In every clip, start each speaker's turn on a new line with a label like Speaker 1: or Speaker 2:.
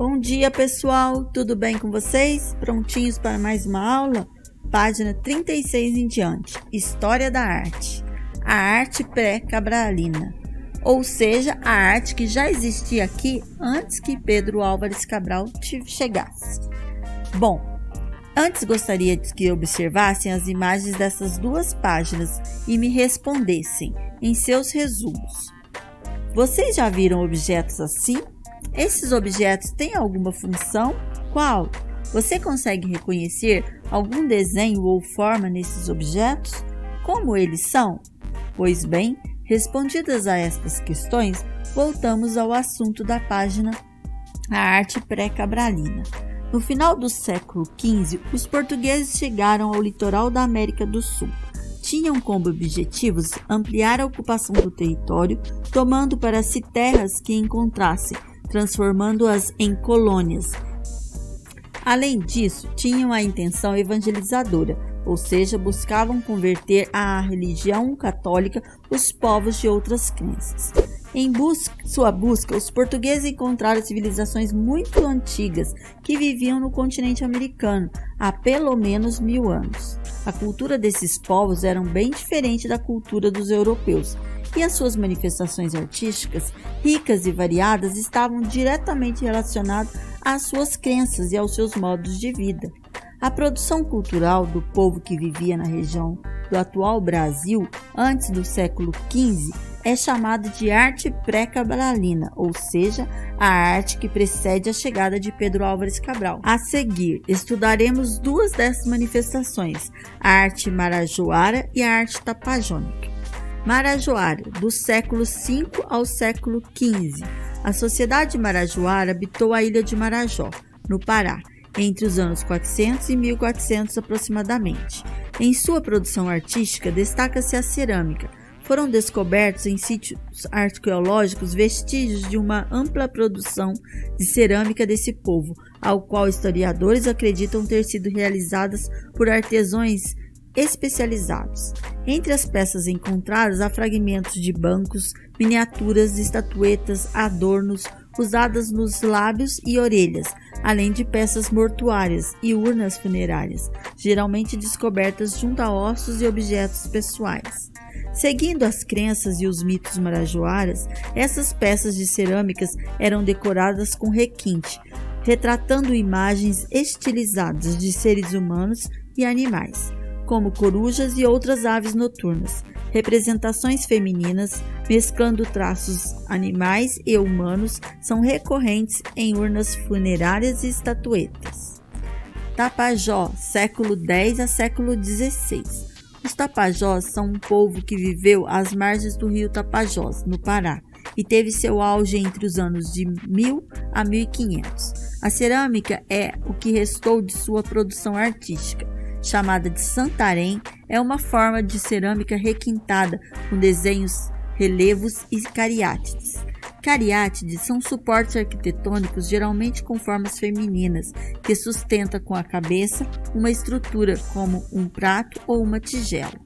Speaker 1: Bom dia, pessoal! Tudo bem com vocês? Prontinhos para mais uma aula? Página 36 em diante. História da arte. A arte pré-cabralina, ou seja, a arte que já existia aqui antes que Pedro Álvares Cabral chegasse. Bom, antes gostaria que observassem as imagens dessas duas páginas e me respondessem em seus resumos. Vocês já viram objetos assim? Esses objetos têm alguma função? Qual? Você consegue reconhecer algum desenho ou forma nesses objetos? Como eles são? Pois bem, respondidas a estas questões, voltamos ao assunto da página A Arte Pré-Cabralina. No final do século XV, os portugueses chegaram ao litoral da América do Sul. Tinham como objetivos ampliar a ocupação do território, tomando para si terras que encontrassem, transformando-as em colônias. Além disso, tinham a intenção evangelizadora, ou seja, buscavam converter à religião católica os povos de outras crenças. Em sua busca, os portugueses encontraram civilizações muito antigas que viviam no continente americano há pelo menos 1000 anos. A cultura desses povos era bem diferente da cultura dos europeus, e as suas manifestações artísticas, ricas e variadas, estavam diretamente relacionadas às suas crenças e aos seus modos de vida. A produção cultural do povo que vivia na região do atual Brasil, antes do século XV, é chamada de arte pré-cabralina, ou seja, a arte que precede a chegada de Pedro Álvares Cabral. A seguir, estudaremos duas dessas manifestações, a arte marajoara e a arte tapajônica. Marajoara, do século V ao século XV. A sociedade marajoara habitou a ilha de Marajó, no Pará, entre os anos 400 e 1400 aproximadamente. Em sua produção artística destaca-se a cerâmica. Foram descobertos em sítios arqueológicos vestígios de uma ampla produção de cerâmica desse povo, ao qual historiadores acreditam ter sido realizadas por artesãos especializados. Entre as peças encontradas há fragmentos de bancos, miniaturas, estatuetas, adornos usadas nos lábios e orelhas, além de peças mortuárias e urnas funerárias, geralmente descobertas junto a ossos e objetos pessoais. Seguindo as crenças e os mitos marajoaras, essas peças de cerâmicas eram decoradas com requinte, retratando imagens estilizadas de seres humanos e animais, como corujas e outras aves noturnas, representações femininas, mesclando traços animais e humanos, são recorrentes em urnas funerárias e estatuetas. Tapajós, século X a século XVI. Os Tapajós são um povo que viveu às margens do rio Tapajós, no Pará, e teve seu auge entre os anos de 1000 a 1500. A cerâmica é o que restou de sua produção artística. Chamada de Santarém, é uma forma de cerâmica requintada com desenhos, relevos e cariátides. Cariátides são suportes arquitetônicos geralmente com formas femininas, que sustenta com a cabeça uma estrutura como um prato ou uma tigela.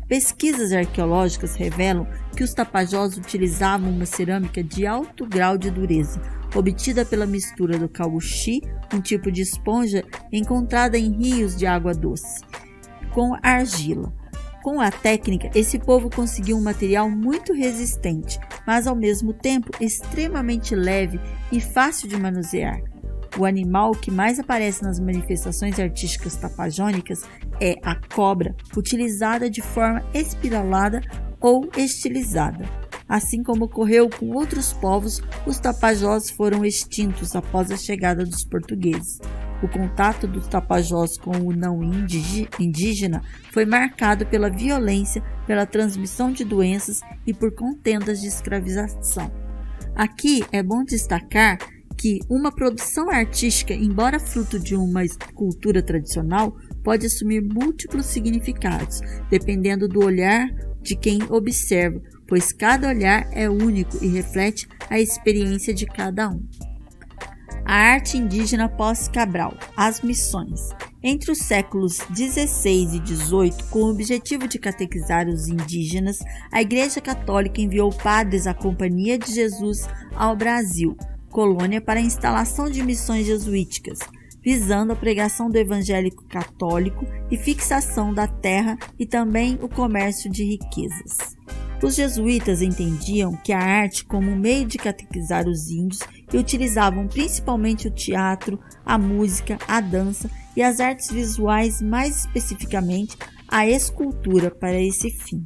Speaker 1: Pesquisas arqueológicas revelam que os tapajós utilizavam uma cerâmica de alto grau de dureza, obtida pela mistura do cauxi, um tipo de esponja encontrada em rios de água doce, com argila. Com a técnica, esse povo conseguiu um material muito resistente, mas ao mesmo tempo extremamente leve e fácil de manusear. O animal que mais aparece nas manifestações artísticas tapajônicas é a cobra, utilizada de forma espiralada ou estilizada. Assim como ocorreu com outros povos, os tapajós foram extintos após a chegada dos portugueses. O contato dos tapajós com o não indígena foi marcado pela violência, pela transmissão de doenças e por contendas de escravização. Aqui é bom destacar que uma produção artística, embora fruto de uma cultura tradicional, pode assumir múltiplos significados, dependendo do olhar de quem observa, pois cada olhar é único e reflete a experiência de cada um. A arte indígena pós-Cabral, as missões. Entre os séculos XVI e XVIII, com o objetivo de catequizar os indígenas, a Igreja Católica enviou padres à Companhia de Jesus ao Brasil, colônia para a instalação de missões jesuíticas, visando a pregação do evangelho católico e fixação da terra e também o comércio de riquezas. Os jesuítas entendiam que a arte como um meio de catequizar os índios e utilizavam principalmente o teatro, a música, a dança e as artes visuais, mais especificamente a escultura, para esse fim.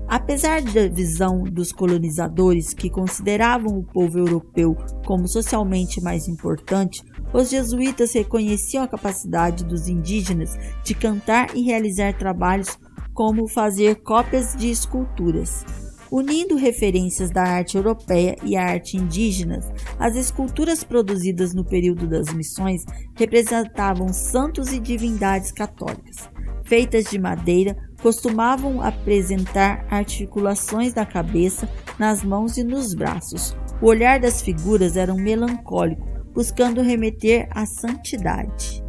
Speaker 1: Apesar da visão dos colonizadores, que consideravam o povo europeu como socialmente mais importante, os jesuítas reconheciam a capacidade dos indígenas de cantar e realizar trabalhos como fazer cópias de esculturas. Unindo referências da arte europeia e a arte indígena, as esculturas produzidas no período das missões representavam santos e divindades católicas. Feitas de madeira, costumavam apresentar articulações da cabeça, nas mãos e nos braços. O olhar das figuras era melancólico, buscando remeter à santidade.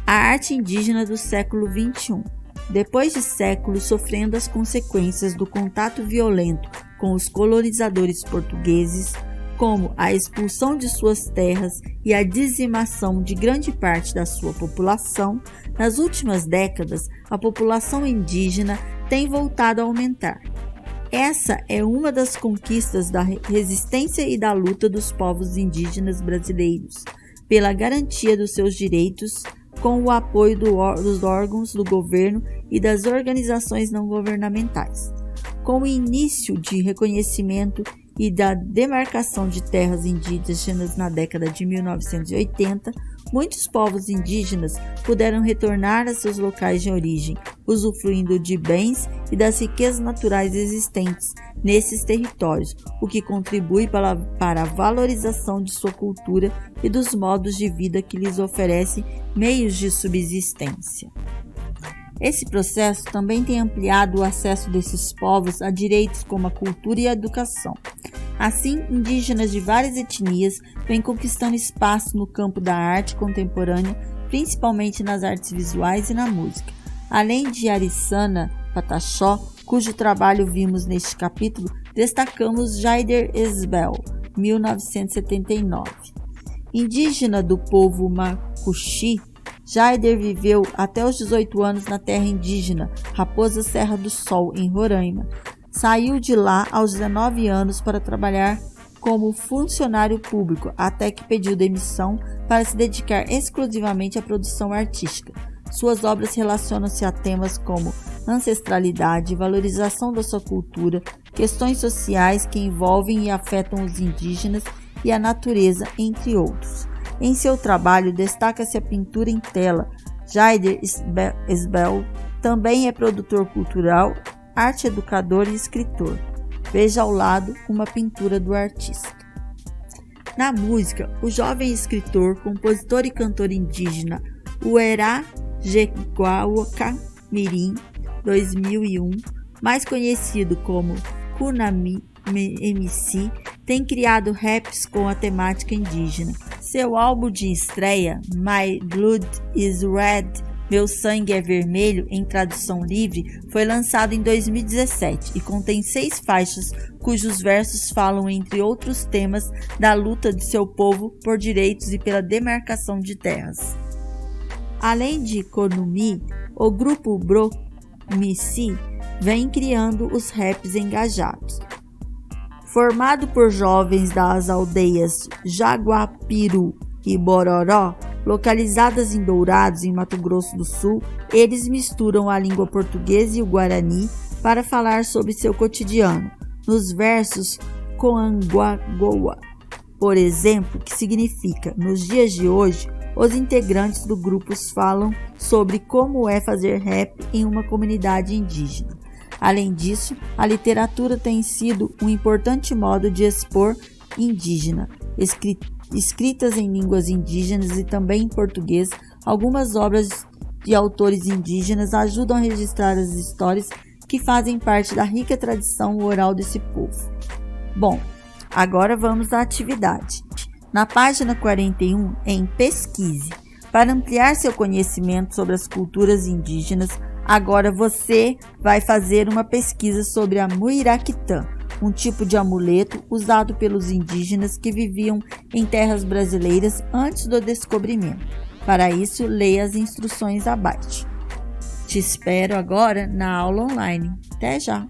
Speaker 1: A arte indígena do século XXI. Depois de séculos sofrendo as consequências do contato violento com os colonizadores portugueses, como a expulsão de suas terras e a dizimação de grande parte da sua população, nas últimas décadas a população indígena tem voltado a aumentar. Essa é uma das conquistas da resistência e da luta dos povos indígenas brasileiros pela garantia dos seus direitos, com o apoio dos órgãos do governo e das organizações não governamentais. Com o início de reconhecimento e da demarcação de terras indígenas na década de 1980, muitos povos indígenas puderam retornar a seus locais de origem, usufruindo de bens e das riquezas naturais existentes nesses territórios, o que contribui para a valorização de sua cultura e dos modos de vida que lhes oferecem meios de subsistência. Esse processo também tem ampliado o acesso desses povos a direitos como a cultura e a educação. Assim, indígenas de várias etnias vêm conquistando espaço no campo da arte contemporânea, principalmente nas artes visuais e na música. Além de Ariçana Pataxó, cujo trabalho vimos neste capítulo, destacamos Jaider Esbel, 1979. Indígena do povo Macuxi, Jaider viveu até os 18 anos na terra indígena Raposa Serra do Sol, em Roraima. Saiu de lá aos 19 anos para trabalhar como funcionário público, até que pediu demissão para se dedicar exclusivamente à produção artística. Suas obras relacionam-se a temas como ancestralidade, valorização da sua cultura, questões sociais que envolvem e afetam os indígenas e a natureza, entre outros. Em seu trabalho destaca-se a pintura em tela. Jaider Esbel também é produtor cultural, arte educador e escritor. Veja ao lado uma pintura do artista. Na música, o jovem escritor, compositor e cantor indígena Uerá Jeguauca Mirim, 2001, mais conhecido como Kunami MC, tem criado raps com a temática indígena. Seu álbum de estreia, My Blood is Red, Meu Sangue é Vermelho, em tradução livre, foi lançado em 2017 e contém 6 faixas cujos versos falam, entre outros temas, da luta de seu povo por direitos e pela demarcação de terras. Além de Konumi, o grupo Bromici vem criando os raps engajados. Formado por jovens das aldeias Jaguapiru e Bororó, localizadas em Dourados, em Mato Grosso do Sul, eles misturam a língua portuguesa e o guarani para falar sobre seu cotidiano. Nos versos Coanguagoa, por exemplo, que significa "nos dias de hoje", os integrantes do grupo falam sobre como é fazer rap em uma comunidade indígena. Além disso, a literatura tem sido um importante modo de expor indígena. Escritas em línguas indígenas e também em português, algumas obras de autores indígenas ajudam a registrar as histórias que fazem parte da rica tradição oral desse povo. Bom, agora vamos à atividade. Na página 41, em Pesquise. Para ampliar seu conhecimento sobre as culturas indígenas, agora você vai fazer uma pesquisa sobre a Muiractã, um tipo de amuleto usado pelos indígenas que viviam em terras brasileiras antes do descobrimento. Para isso, leia as instruções abaixo. Te espero agora na aula online. Até já!